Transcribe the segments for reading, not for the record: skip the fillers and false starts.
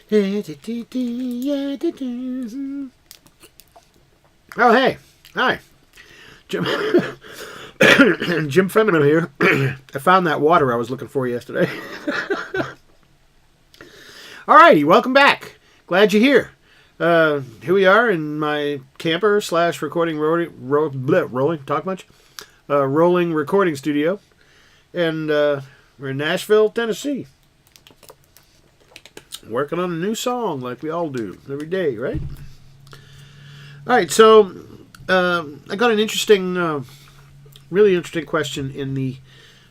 Oh, hey. Hi. Jim, Jim Feminine here. I found that water I was looking for yesterday. Alrighty, welcome back. Glad you're here. Here we are in my camper / recording rolling recording studio. And we're in Nashville, Tennessee. Working on a new song like we all do every day, right? Alright, so I got an interesting, really interesting question in the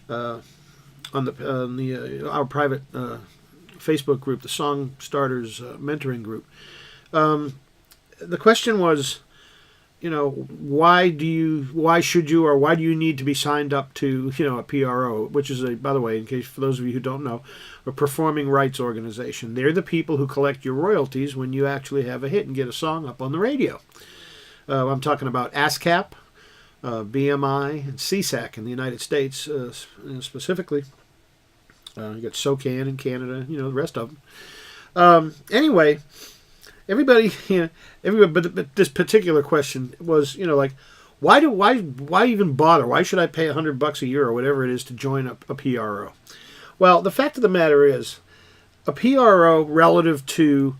our private Facebook group, the SONGSTARTERS mentoring group. The question was, why do you need to be signed up to, a PRO, which is by the way, in case for those of you who don't know, a performing rights organization. They're the people who collect your royalties when you actually have a hit and get a song up on the radio. I'm talking about ASCAP, BMI, and CSAC in the United States, specifically. You got SOCAN in Canada, the rest of them. Anyway, everybody, but this particular question was, why even bother? Why should I pay $100 a year or whatever it is to join a PRO? Well, the fact of the matter is, a PRO relative to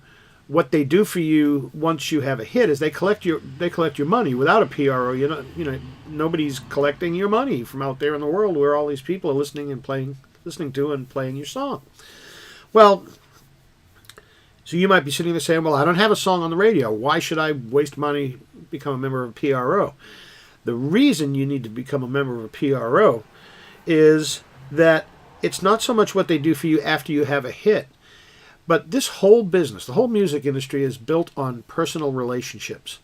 what they do for you once you have a hit is they collect your money. Without a PRO, nobody's collecting your money from out there in the world where all these people are listening to and playing your song. Well, so you might be sitting there saying, well, I don't have a song on the radio. Why should I waste money, become a member of a PRO? The reason you need to become a member of a PRO is that it's not so much what they do for you after you have a hit, but this whole business, the whole music industry is built on personal relationships.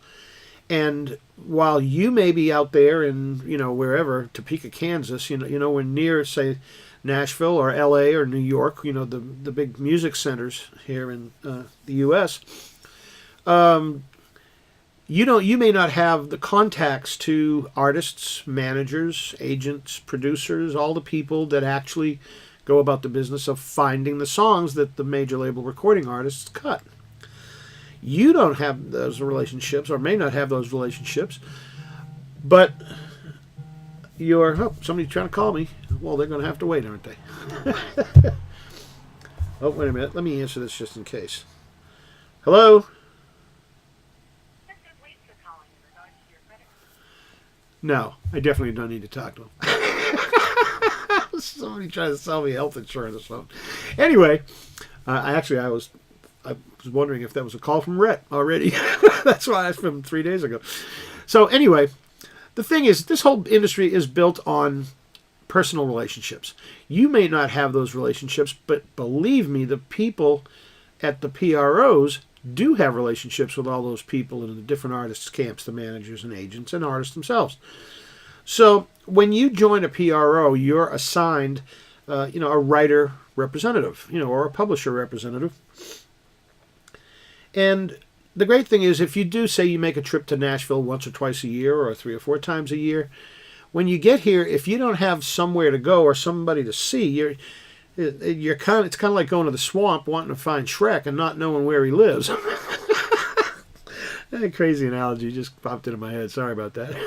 And while you may be out there in, wherever, Topeka, Kansas, we're near, say, Nashville or LA or New York, the big music centers here in the US, you may not have the contacts to artists, managers, agents, producers, all the people that actually go about the business of finding the songs that the major label recording artists cut. You don't have those relationships, or may not have those relationships, but somebody's trying to call me. Well, they're going to have to wait, aren't they? Oh, wait a minute. Let me answer this just in case. Hello? No, I definitely don't need to talk to him. Somebody trying to sell me health insurance or something. Anyway, I was wondering if that was a call from Rhett already. That's why I asked him 3 days ago. So anyway, the thing is, this whole industry is built on personal relationships. You may not have those relationships, but believe me, the people at the PROs do have relationships with all those people in the different artists' camps, the managers and agents and artists themselves. So when you join a PRO, you're assigned, a writer representative, or a publisher representative. And the great thing is, if you do, say you make a trip to Nashville once or twice a year or 3 or 4 times a year, when you get here, if you don't have somewhere to go or somebody to see, it's kind of like going to the swamp wanting to find Shrek and not knowing where he lives. That crazy analogy just popped into my head. Sorry about that.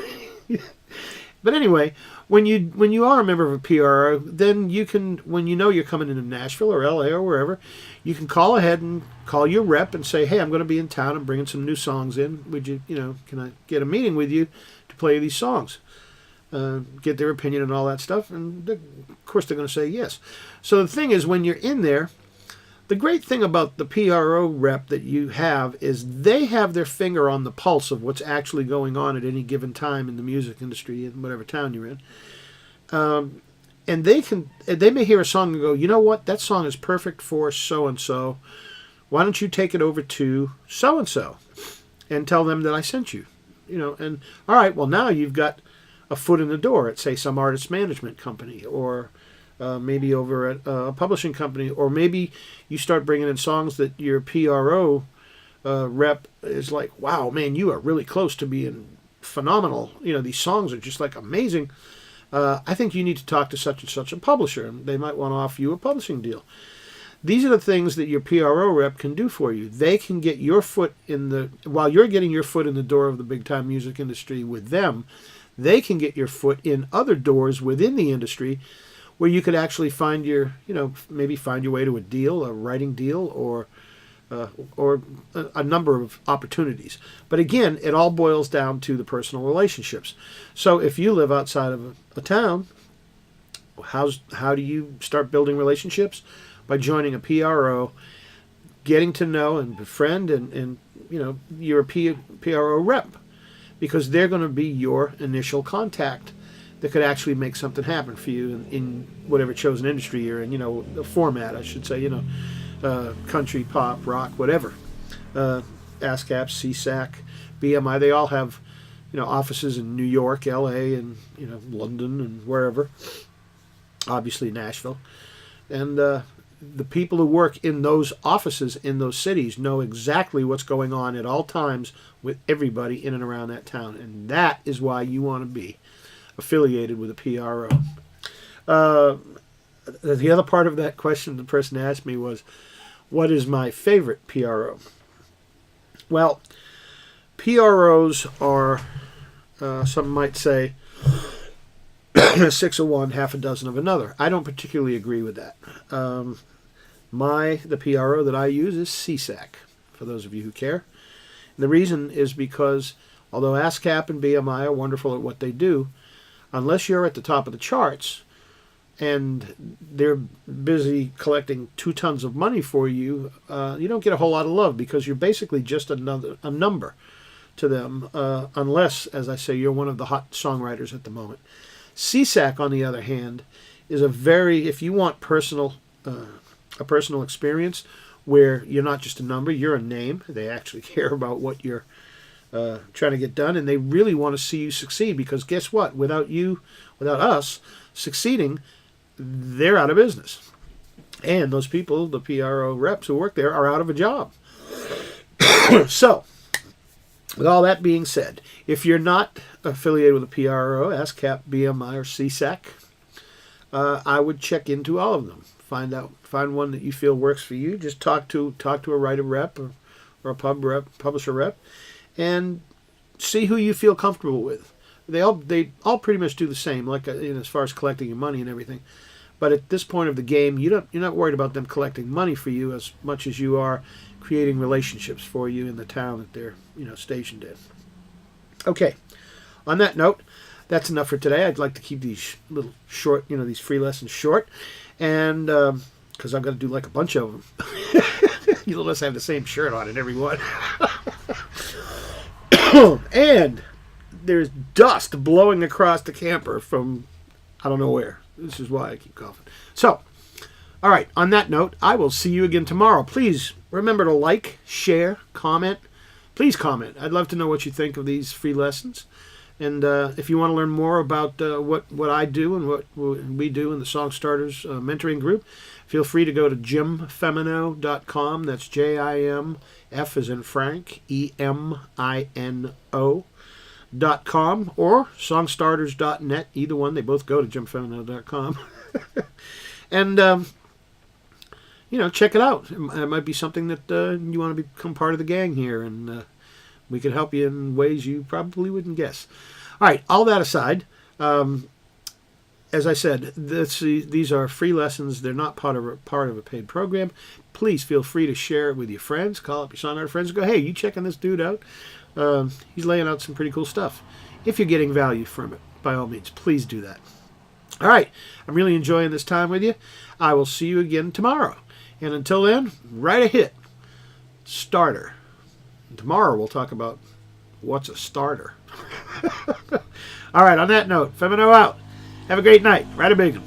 But anyway, when you are a member of a PRO, then you can, when you're coming into Nashville or LA or wherever, you can call ahead and call your rep and say, hey, I'm going to be in town. I'm bringing some new songs in. Would you, can I get a meeting with you to play these songs? Get their opinion and all that stuff. And of course, they're going to say yes. So the thing is, when you're in there, the great thing about the PRO rep that you have is they have their finger on the pulse of what's actually going on at any given time in the music industry in whatever town you're in. And they may hear a song and go, you know what, that song is perfect for so-and-so. Why don't you take it over to so-and-so and tell them that I sent you? And all right, well, now you've got a foot in the door at, say, some artist management company, or maybe over at a publishing company, or maybe you start bringing in songs that your PRO rep is like, wow, man, you are really close to being phenomenal. These songs are just like amazing. I think you need to talk to such and such a publisher, and they might want to offer you a publishing deal. These are the things that your PRO rep can do for you. They can get your foot in the, while you're getting your foot in the door of the big time music industry with them, they can get your foot in other doors within the industry where you could actually find your, maybe find your way to a deal, a writing deal, or a number of opportunities. But again, it all boils down to the personal relationships. So if you live outside of a town, how do you start building relationships? By joining a PRO, getting to know and befriend, and you're a PRO rep, because they're going to be your initial contact that could actually make something happen for you in whatever chosen industry you're in, the format, I should say, country, pop, rock, whatever. ASCAP, CSAC, BMI, they all have, offices in New York, LA, and, London, and wherever. Obviously Nashville. And the people who work in those offices in those cities know exactly what's going on at all times with everybody in and around that town. And that is why you want to be affiliated with a PRO. The other part of that question the person asked me was, what is my favorite PRO? Well, PROs are, some might say, 6 of one, half a dozen of another. I don't particularly agree with that. The PRO that I use is CSAC, for those of you who care. And the reason is because although ASCAP and BMI are wonderful at what they do, unless you're at the top of the charts and they're busy collecting 2 tons of money for you, you don't get a whole lot of love, because you're basically just a number to them, unless, as I say, you're one of the hot songwriters at the moment. CSAC, on the other hand, is if you want a personal experience where you're not just a number, you're a name. They actually care about what you're trying to get done, and they really want to see you succeed, because guess what? Without us succeeding, they're out of business. And those people, the PRO reps who work there, are out of a job. So, with all that being said, if you're not affiliated with a PRO, ASCAP, BMI, or CSAC, I would check into all of them. Find one that you feel works for you. Just talk to a writer rep or a publisher rep, and see who you feel comfortable with. They all pretty much do the same, like as far as collecting your money and everything. But at this point of the game, you're not worried about them collecting money for you as much as you are creating relationships for you in the town that they're stationed in. Okay. On that note, that's enough for today. I'd like to keep these little short, these free lessons short, and because I've got to do like a bunch of them. You'll notice I have the same shirt on in every one. And there's dust blowing across the camper from I don't know where. This is why I keep coughing. So, all right, on that note, I will see you again tomorrow. Please remember to like, share, comment. Please comment. I'd love to know what you think of these free lessons. And if you want to learn more about what I do and what we do in the SONGSTARTERS mentoring group, feel free to go to jimfemino.com. That's JIM, F as in Frank, EMINO.com, or songstarters.net. Either one, they both go to jimfemino.com. And, check it out. It might be something that you want to become part of the gang here, and we can help you in ways you probably wouldn't guess. All right, all that aside, as I said, these are free lessons. They're not part of a paid program. Please feel free to share it with your friends. Call up your songwriter friends and go, hey, you checking this dude out? He's laying out some pretty cool stuff. If you're getting value from it, by all means, please do that. All right, I'm really enjoying this time with you. I will see you again tomorrow. And until then, write a hit. Starter. And tomorrow we'll talk about what's a starter. All right, on that note, Femino out. Have a great night. Write a big one.